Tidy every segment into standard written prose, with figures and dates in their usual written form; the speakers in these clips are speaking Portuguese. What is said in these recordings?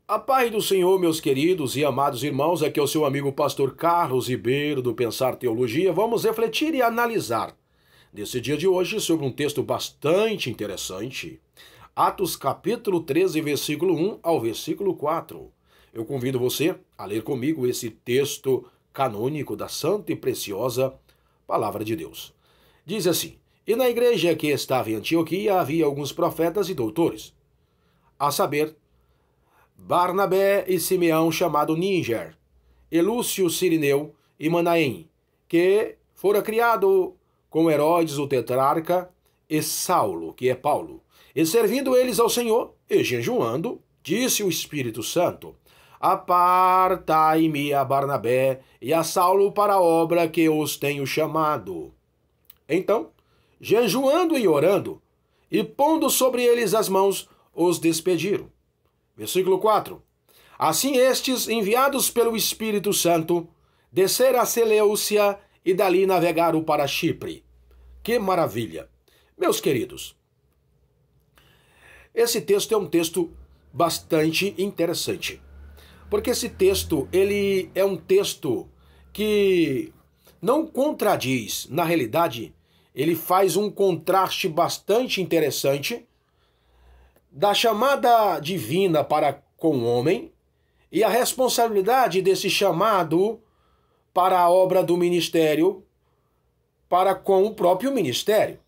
A paz do Senhor, meus queridos e amados irmãos, aqui é o seu amigo pastor Carlos Ribeiro do Pensar Teologia. Vamos refletir e analisar nesse dia de hoje sobre um texto bastante interessante. Atos capítulo 13, versículo 1 ao versículo 4. Eu convido você a ler comigo esse texto canônico da santa e preciosa Palavra de Deus. Diz assim: E na igreja que estava em Antioquia havia alguns profetas e doutores, a saber, Barnabé e Simeão chamado Níger, e Lúcio Cirineu e Manaém, que fora criado com Herodes o tetrarca, e Saulo, que é Paulo. E servindo eles ao Senhor, e jejuando, disse o Espírito Santo: Apartai-me a Barnabé e a Saulo para a obra que os tenho chamado. Então, jejuando e orando, e pondo sobre eles as mãos, os despediram. Versículo 4. Assim estes, enviados pelo Espírito Santo, desceram a Seleucia e dali navegaram para Chipre. Que maravilha! Meus queridos, esse texto é um texto bastante interessante. Porque esse texto, ele é um texto que não contradiz, na realidade, ele faz um contraste bastante interessante da chamada divina para com o homem e a responsabilidade desse chamado para a obra do ministério para com o próprio ministério.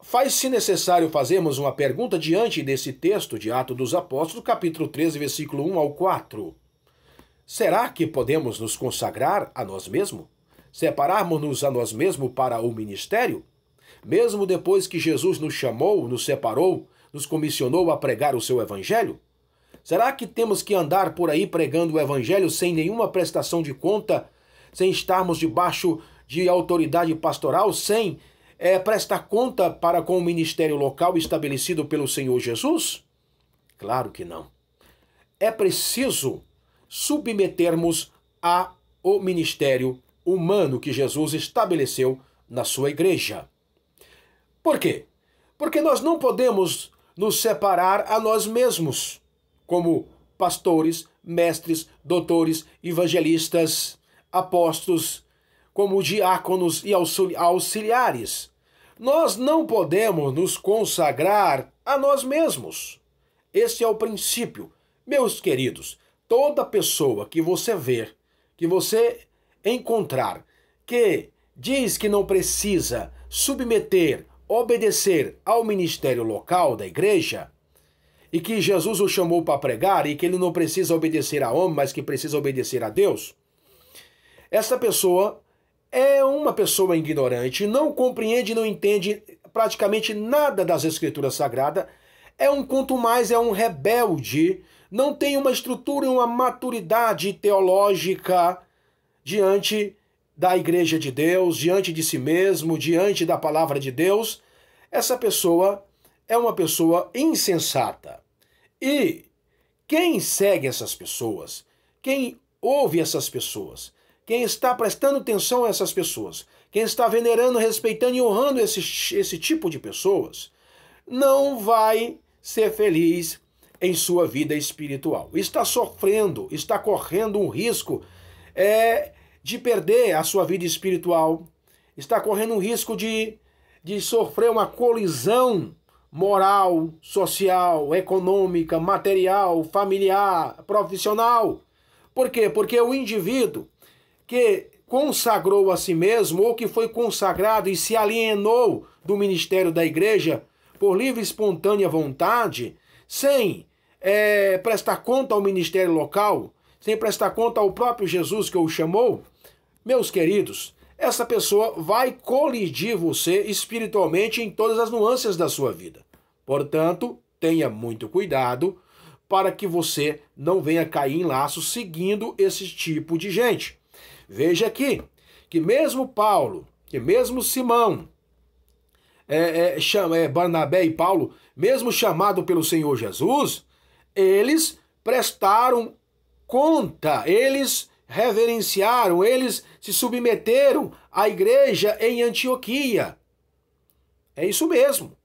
Faz-se necessário fazermos uma pergunta diante desse texto de Atos dos Apóstolos, capítulo 13, versículo 1 ao 4. Será que podemos nos consagrar a nós mesmos? Separarmos-nos a nós mesmos para o ministério? Mesmo depois que Jesus nos chamou, nos separou, nos comissionou a pregar o seu evangelho? Será que temos que andar por aí pregando o evangelho sem nenhuma prestação de conta, sem estarmos debaixo de autoridade pastoral, sem prestar conta para com o ministério local estabelecido pelo Senhor Jesus? Claro que não. É preciso submetermos ao ministério humano que Jesus estabeleceu na sua igreja. Por quê? Porque nós não podemos nos separar a nós mesmos, como pastores, mestres, doutores, evangelistas, apóstolos, como diáconos e auxiliares. Nós não podemos nos consagrar a nós mesmos. Esse é o princípio. Meus queridos, toda pessoa que você ver, que você encontrar, que diz que não precisa submeter, obedecer ao ministério local da igreja, e que Jesus o chamou para pregar, e que ele não precisa obedecer a homem, mas que precisa obedecer a Deus, essa pessoa é uma pessoa ignorante, não compreende, não entende praticamente nada das Escrituras Sagradas, quanto mais é um rebelde, não tem uma estrutura e uma maturidade teológica diante da igreja de Deus, diante de si mesmo, diante da palavra de Deus. Essa pessoa é uma pessoa insensata. E quem segue essas pessoas, quem ouve essas pessoas, quem está prestando atenção a essas pessoas, quem está venerando, respeitando e honrando esse tipo de pessoas, não vai ser feliz em sua vida espiritual. Está sofrendo, está correndo um risco de perder a sua vida espiritual, está correndo um risco de sofrer uma colisão moral, social, econômica, material, familiar, profissional. Por quê? Porque o indivíduo que consagrou a si mesmo ou que foi consagrado e se alienou do ministério da igreja por livre e espontânea vontade, sem prestar conta ao ministério local, sem prestar conta ao próprio Jesus que o chamou, meus queridos, essa pessoa vai colidir você espiritualmente em todas as nuances da sua vida. Portanto, tenha muito cuidado para que você não venha cair em laços seguindo esse tipo de gente. Veja aqui que mesmo Paulo, que mesmo Simão, Barnabé e Paulo, mesmo chamado pelo Senhor Jesus, eles prestaram conta, eles reverenciaram, eles se submeteram à igreja em Antioquia. É isso mesmo.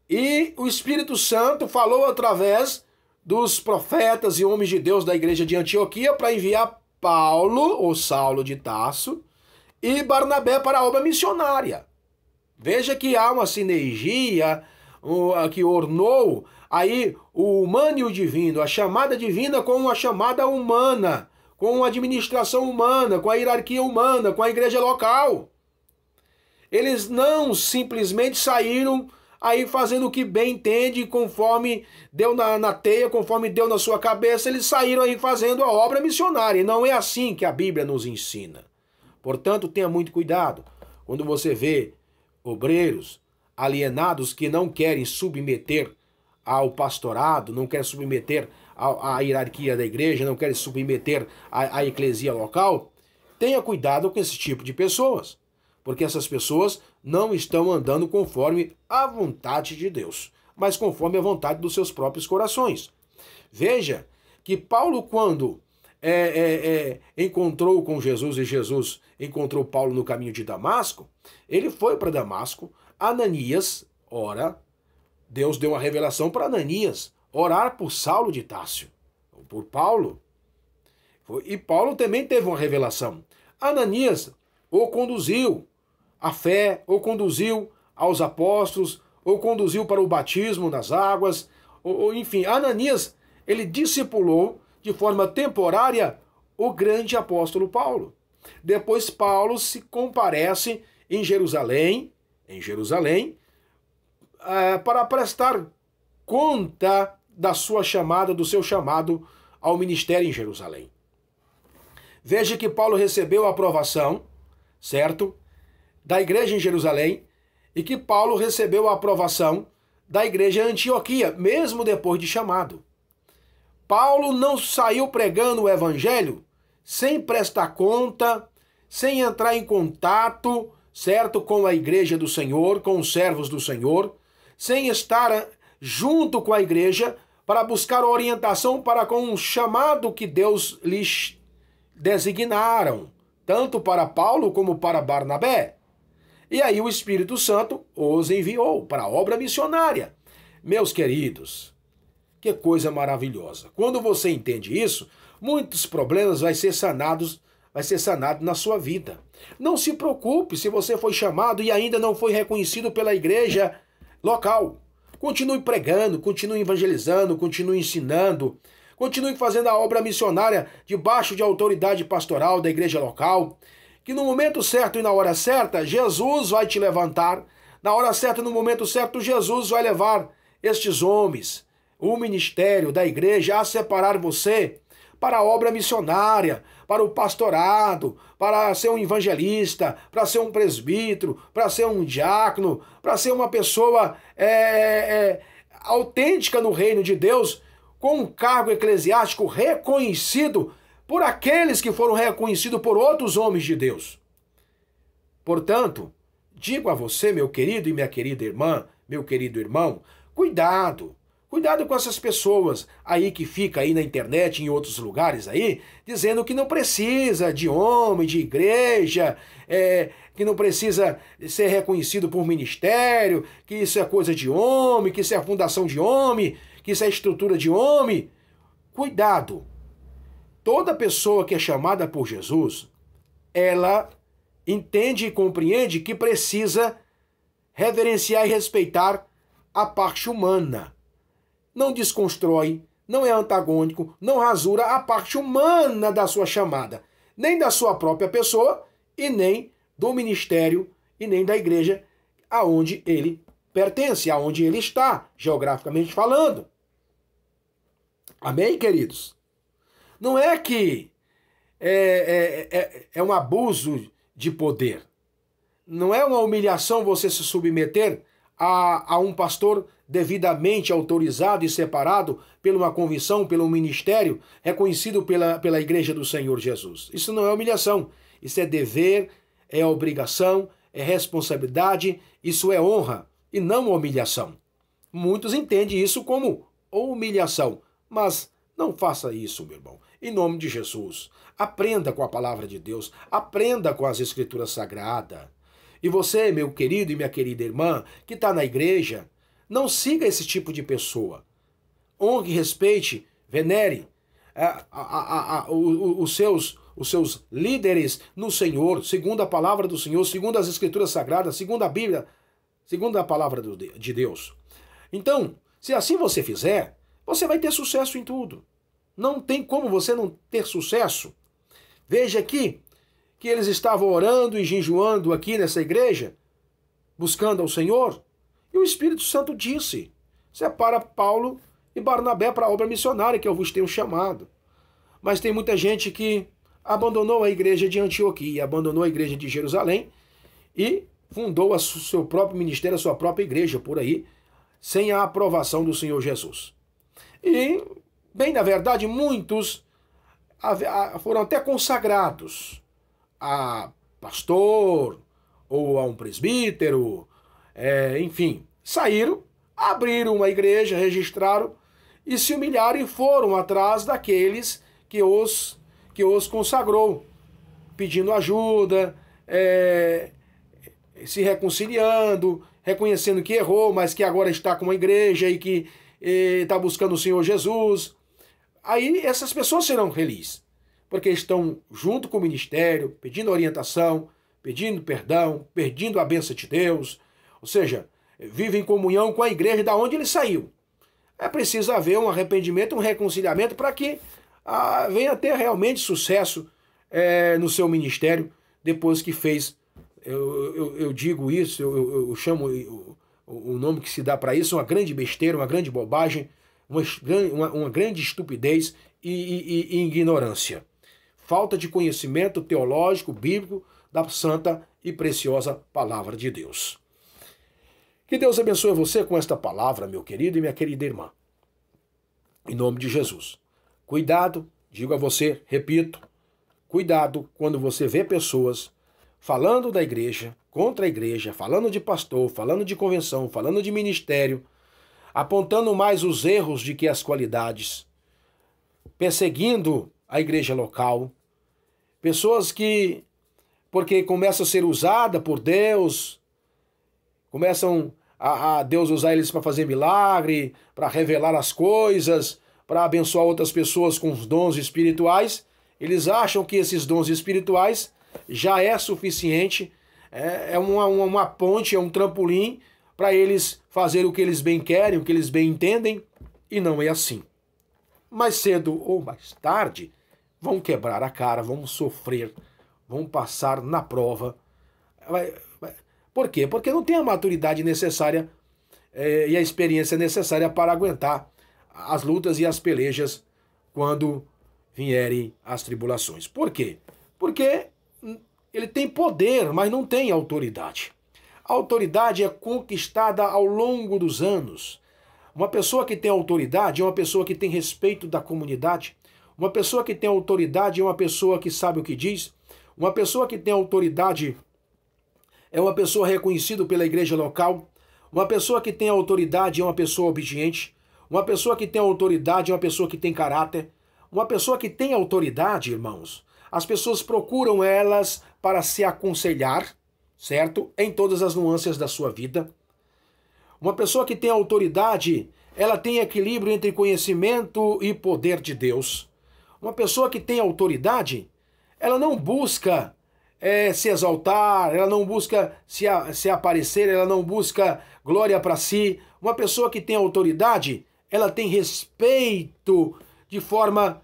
E o Espírito Santo falou através dos profetas e homens de Deus da igreja de Antioquia para enviar Paulo, ou Saulo de Tarso, e Barnabé para a obra missionária. Veja que há uma sinergia que ornou aí o humano e o divino, a chamada divina com a chamada humana, com a administração humana, com a hierarquia humana, com a igreja local. Eles não simplesmente saíram aí fazendo o que bem entende, conforme deu na teia, conforme deu na sua cabeça, eles saíram aí fazendo a obra missionária. E não é assim que a Bíblia nos ensina. Portanto, tenha muito cuidado quando você vê obreiros alienados que não querem submeter ao pastorado, não querem submeter à hierarquia da igreja, não querem submeter à eclesia local. Tenha cuidado com esse tipo de pessoas, porque essas pessoas não estão andando conforme a vontade de Deus, mas conforme a vontade dos seus próprios corações. Veja que Paulo, quando encontrou com Jesus e Jesus encontrou Paulo no caminho de Damasco, ele foi para Damasco. Ananias, Deus deu uma revelação para Ananias, orar por Saulo de Tarso, por Paulo. E Paulo também teve uma revelação. Ananias o conduziu à fé, ou conduziu aos apóstolos, ou conduziu para o batismo nas águas, enfim, Ananias, ele discipulou de forma temporária o grande apóstolo Paulo. Depois Paulo se comparece em Jerusalém, para prestar conta da sua chamada, do seu chamado ao ministério em Jerusalém. Veja que Paulo recebeu a aprovação, certo? Da igreja em Jerusalém, e que Paulo recebeu a aprovação da igreja em Antioquia, mesmo depois de chamado. Paulo não saiu pregando o evangelho sem prestar conta, sem entrar em contato, certo, com a igreja do Senhor, com os servos do Senhor, sem estar junto com a igreja para buscar orientação para com o chamado que Deus lhes designaram, tanto para Paulo como para Barnabé. E aí o Espírito Santo os enviou para a obra missionária. Meus queridos, que coisa maravilhosa. Quando você entende isso, muitos problemas vai ser sanado na sua vida. Não se preocupe se você foi chamado e ainda não foi reconhecido pela igreja local. Continue pregando, continue evangelizando, continue ensinando, continue fazendo a obra missionária debaixo de autoridade pastoral da igreja local, que no momento certo e na hora certa, Jesus vai te levantar. Na hora certa e no momento certo, Jesus vai levar estes homens, o ministério da igreja, a separar você para a obra missionária, para o pastorado, para ser um evangelista, para ser um presbítero, para ser um diácono, para ser uma pessoa autêntica no reino de Deus, com um cargo eclesiástico reconhecido por aqueles que foram reconhecidos por outros homens de Deus. Portanto, digo a você, meu querido e minha querida irmã, meu querido irmão, cuidado com essas pessoas aí que ficam aí na internet, em outros lugares aí, dizendo que não precisa de homem, de igreja, que não precisa ser reconhecido por ministério, que isso é coisa de homem, que isso é fundação de homem, que isso é estrutura de homem. Cuidado! Toda pessoa que é chamada por Jesus, ela entende e compreende que precisa reverenciar e respeitar a parte humana. Não desconstrói, não é antagônico, não rasura a parte humana da sua chamada, nem da sua própria pessoa e nem do ministério e nem da igreja aonde ele pertence, aonde ele está, geograficamente falando. Amém, queridos? Não é que é um abuso de poder. Não é uma humilhação você se submeter a um pastor devidamente autorizado e separado pela uma convicção, pelo ministério reconhecido pela Igreja do Senhor Jesus. Isso não é humilhação. Isso é dever, é obrigação, é responsabilidade, isso é honra e não humilhação. Muitos entendem isso como humilhação, mas não faça isso, meu irmão. Em nome de Jesus, aprenda com a palavra de Deus, aprenda com as Escrituras Sagradas. E você, meu querido e minha querida irmã, que está na igreja, não siga esse tipo de pessoa. honre, respeite, venere os seus líderes no Senhor, segundo a palavra do Senhor, segundo as Escrituras Sagradas, segundo a Bíblia, segundo a palavra de Deus. Então, se assim você fizer, você vai ter sucesso em tudo. Não tem como você não ter sucesso. Veja aqui que eles estavam orando e jejuando aqui nessa igreja, buscando ao Senhor, e o Espírito Santo disse: separa Paulo e Barnabé para a obra missionária que eu vos tenho chamado. Mas tem muita gente que abandonou a igreja de Antioquia, abandonou a igreja de Jerusalém e fundou o seu próprio ministério, a sua própria igreja por aí, sem a aprovação do Senhor Jesus. E, bem, na verdade, muitos foram até consagrados a pastor ou a um presbítero, enfim, saíram, abriram uma igreja, registraram e se humilharam e foram atrás daqueles que os consagrou, pedindo ajuda, se reconciliando, reconhecendo que errou, mas que agora está com a igreja e que está buscando o Senhor Jesus. Aí essas pessoas serão felizes, porque estão junto com o ministério, pedindo orientação, pedindo perdão, pedindo a bênção de Deus, ou seja, vivem em comunhão com a igreja da onde ele saiu. É preciso haver um arrependimento, um reconciliamento para que venha ter realmente sucesso no seu ministério depois que fez. Eu digo isso, eu chamo o nome que se dá para isso, uma grande besteira, uma grande bobagem, uma grande estupidez e ignorância. Falta de conhecimento teológico, bíblico, da santa e preciosa palavra de Deus. Que Deus abençoe você com esta palavra, meu querido e minha querida irmã. Em nome de Jesus. Cuidado, digo a você, repito, cuidado quando você vê pessoas falando da igreja, contra a igreja, falando de pastor, falando de convenção, falando de ministério, apontando mais os erros do que as qualidades, perseguindo a igreja local, pessoas que, porque começam a ser usadas por Deus, começam a Deus usar eles para fazer milagre, para revelar as coisas, para abençoar outras pessoas com os dons espirituais. Eles acham que esses dons espirituais já é suficiente, é uma ponte, é um trampolim para eles fazerem o que eles bem querem, o que eles bem entendem, e não é assim. Mais cedo ou mais tarde, vão quebrar a cara, vão sofrer, vão passar na prova. Por quê? Porque não tem a maturidade necessária e a experiência necessária para aguentar as lutas e as pelejas quando vierem as tribulações. Por quê? Porque ele tem poder, mas não tem autoridade. A autoridade é conquistada ao longo dos anos. Uma pessoa que tem autoridade é uma pessoa que tem respeito da comunidade. Uma pessoa que tem autoridade é uma pessoa que sabe o que diz. Uma pessoa que tem autoridade é uma pessoa reconhecida pela igreja local. Uma pessoa que tem autoridade é uma pessoa obediente. Uma pessoa que tem autoridade é uma pessoa que tem caráter. Uma pessoa que tem autoridade, irmãos, as pessoas procuram elas para se aconselhar, certo? Em todas as nuances da sua vida. Uma pessoa que tem autoridade, ela tem equilíbrio entre conhecimento e poder de Deus. Uma pessoa que tem autoridade, ela não busca se exaltar, ela não busca se aparecer, ela não busca glória para si. Uma pessoa que tem autoridade, ela tem respeito de forma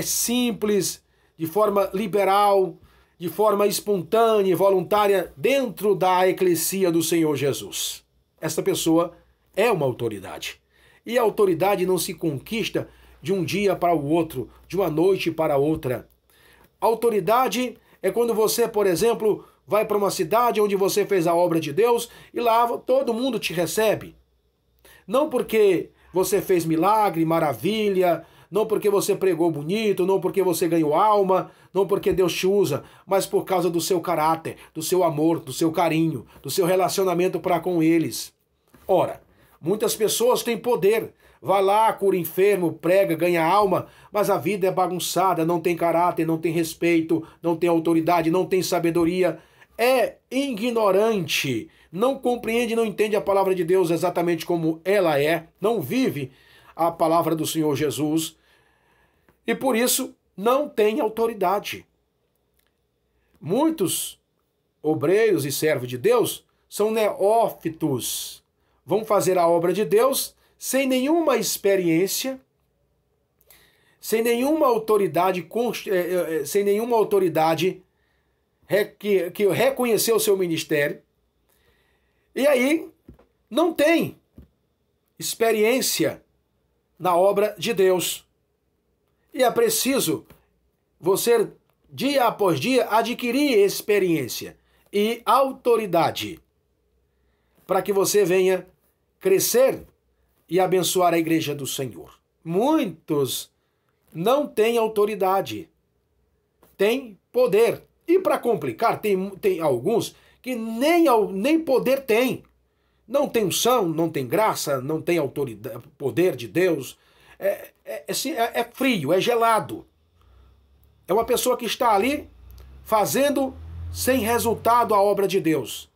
simples, de forma liberal, de forma espontânea e voluntária dentro da eclesia do Senhor Jesus. Essa pessoa é uma autoridade. E a autoridade não se conquista de um dia para o outro, de uma noite para outra. Autoridade é quando você, por exemplo, vai para uma cidade onde você fez a obra de Deus e lá todo mundo te recebe. Não porque você fez milagre, maravilha, não porque você pregou bonito, não porque você ganhou alma, não porque Deus te usa, mas por causa do seu caráter, do seu amor, do seu carinho, do seu relacionamento para com eles. Ora, muitas pessoas têm poder, vai lá, cura enfermo, prega, ganha alma, mas a vida é bagunçada, não tem caráter, não tem respeito, não tem autoridade, não tem sabedoria, é ignorante, não compreende, não entende a palavra de Deus exatamente como ela é, não vive a palavra do Senhor Jesus e por isso não tem autoridade. Muitos obreiros e servos de Deus são neófitos. Vão fazer a obra de Deus sem nenhuma experiência, sem nenhuma autoridade que reconheceu o seu ministério. E aí não tem experiência na obra de Deus. E é preciso você, dia após dia, adquirir experiência e autoridade para que você venha crescer e abençoar a igreja do Senhor. Muitos não têm autoridade, têm poder. E para complicar, tem alguns que nem poder têm. Não tem unção, não tem graça, não tem autoridade, poder de Deus. É frio, é gelado. É uma pessoa que está ali fazendo sem resultado a obra de Deus.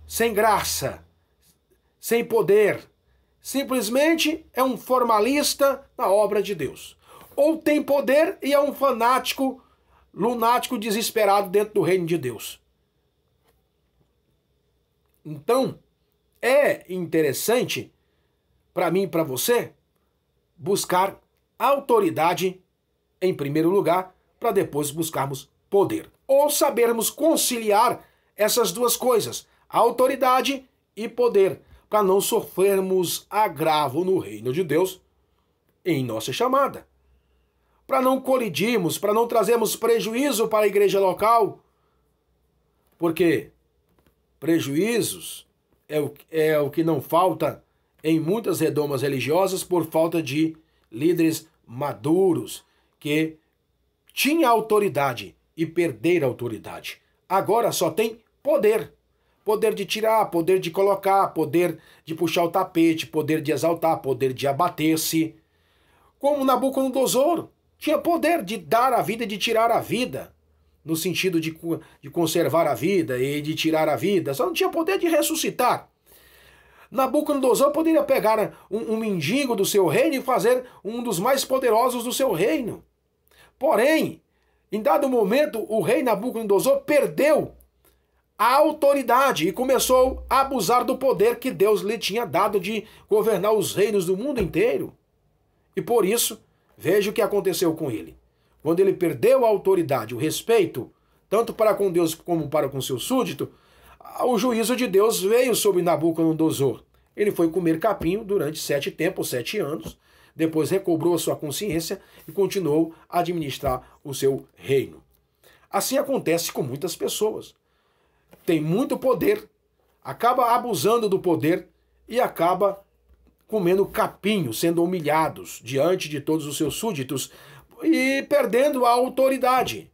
Sem graça, sem poder. Simplesmente é um formalista na obra de Deus. Ou tem poder e é um fanático, lunático, desesperado dentro do reino de Deus. Então, é interessante para mim e para você buscar autoridade em primeiro lugar, para depois buscarmos poder. Ou sabermos conciliar essas duas coisas, autoridade e poder, para não sofrermos agravo no reino de Deus em nossa chamada. Para não colidirmos, para não trazermos prejuízo para a igreja local, porque prejuízos é o que não falta em muitas redomas religiosas por falta de líderes maduros que tinham autoridade e perderam a autoridade. Agora só tem poder. Poder de tirar, poder de colocar, poder de puxar o tapete, poder de exaltar, poder de abater-se. Como Nabucodonosor tinha poder de dar a vida e de tirar a vida, no sentido de conservar a vida e de tirar a vida, só não tinha poder de ressuscitar. Nabucodonosor poderia pegar um mendigo do seu reino e fazer um dos mais poderosos do seu reino. Porém, em dado momento, o rei Nabucodonosor perdeu a autoridade e começou a abusar do poder que Deus lhe tinha dado de governar os reinos do mundo inteiro. E por isso, veja o que aconteceu com ele. Quando ele perdeu a autoridade, o respeito, tanto para com Deus como para com seu súdito, o juízo de Deus veio sobre Nabucodonosor. Ele foi comer capim durante 7 anos, depois recobrou a sua consciência e continuou a administrar o seu reino. Assim acontece com muitas pessoas. Tem muito poder, acaba abusando do poder e acaba comendo capinho, sendo humilhados diante de todos os seus súditos e perdendo a autoridade.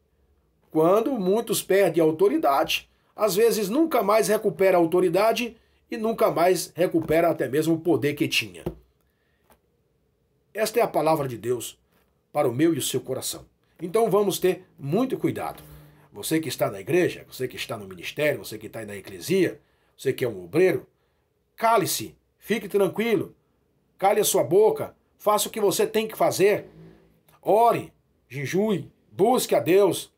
Quando muitos perdem a autoridade, às vezes nunca mais recupera a autoridade e nunca mais recupera até mesmo o poder que tinha. Esta é a palavra de Deus para o meu e o seu coração. Então vamos ter muito cuidado. Você que está na igreja, você que está no ministério, você que está na eclesia, você que é um obreiro, cale-se, fique tranquilo, cale a sua boca, faça o que você tem que fazer. Ore, jejue, busque a Deus.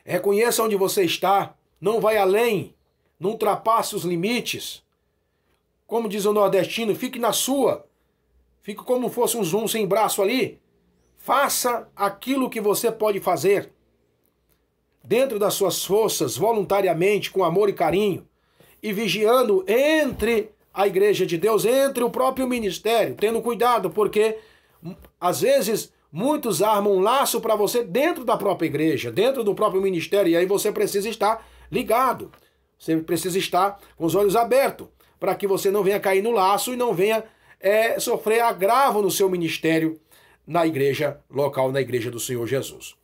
Reconheça onde você está, não vai além, não ultrapasse os limites. Como diz o nordestino, fique na sua, fique como fosse um zoom sem braço ali. Faça aquilo que você pode fazer, dentro das suas forças, voluntariamente, com amor e carinho, e vigiando entre a igreja de Deus, entre o próprio ministério, tendo cuidado, porque às vezes muitos armam um laço para você dentro da própria igreja, dentro do próprio ministério, e aí você precisa estar ligado, você precisa estar com os olhos abertos, para que você não venha cair no laço e não venha sofrer agravo no seu ministério na igreja local, na igreja do Senhor Jesus.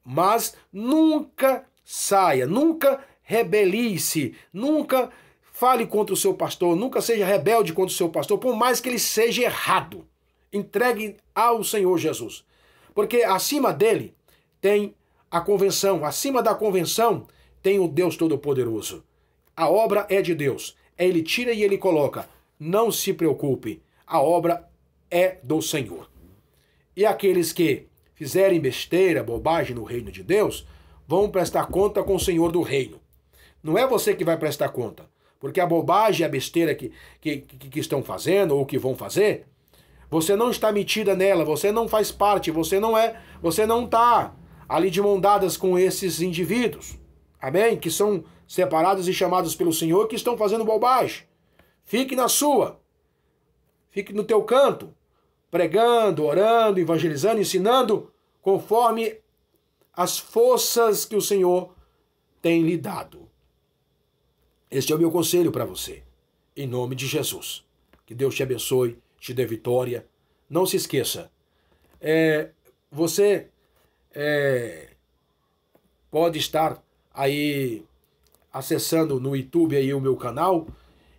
Mas nunca saia, nunca rebelie-se, nunca fale contra o seu pastor, nunca seja rebelde contra o seu pastor, por mais que ele seja errado. Entregue ao Senhor Jesus. Porque acima dele tem a convenção, acima da convenção tem o Deus Todo-Poderoso. A obra é de Deus. Ele tira e ele coloca. Não se preocupe. A obra é do Senhor. E aqueles que fizerem besteira, bobagem no reino de Deus, vão prestar conta com o Senhor do reino. Não é você que vai prestar conta, porque a bobagem e a besteira que estão fazendo ou que vão fazer, você não está metida nela, você não faz parte, você não está ali de mão dadas com esses indivíduos, amém? Que são separados e chamados pelo Senhor, que estão fazendo bobagem. Fique na sua, fique no teu canto, pregando, orando, evangelizando, ensinando, conforme as forças que o Senhor tem lhe dado. Este é o meu conselho para você, em nome de Jesus. Que Deus te abençoe, te dê vitória. Não se esqueça, você pode estar aí acessando no YouTube aí o meu canal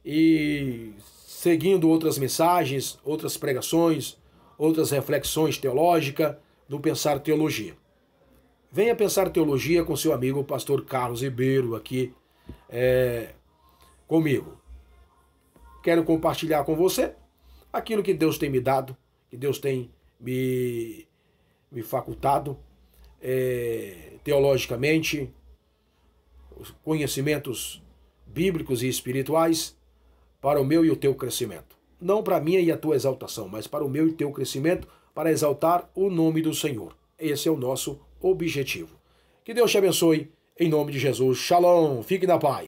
e seguindo outras mensagens, outras pregações, outras reflexões teológicas do Pensar Teologia. Venha pensar teologia com seu amigo o pastor Carlos Ribeiro aqui comigo. Quero compartilhar com você aquilo que Deus tem me dado, que Deus tem me facultado teologicamente, os conhecimentos bíblicos e espirituais para o meu e o teu crescimento. Não para a minha e a tua exaltação, mas para o meu e o teu crescimento, para exaltar o nome do Senhor. Esse é o nosso objetivo. Que Deus te abençoe, em nome de Jesus. Shalom, fique na paz.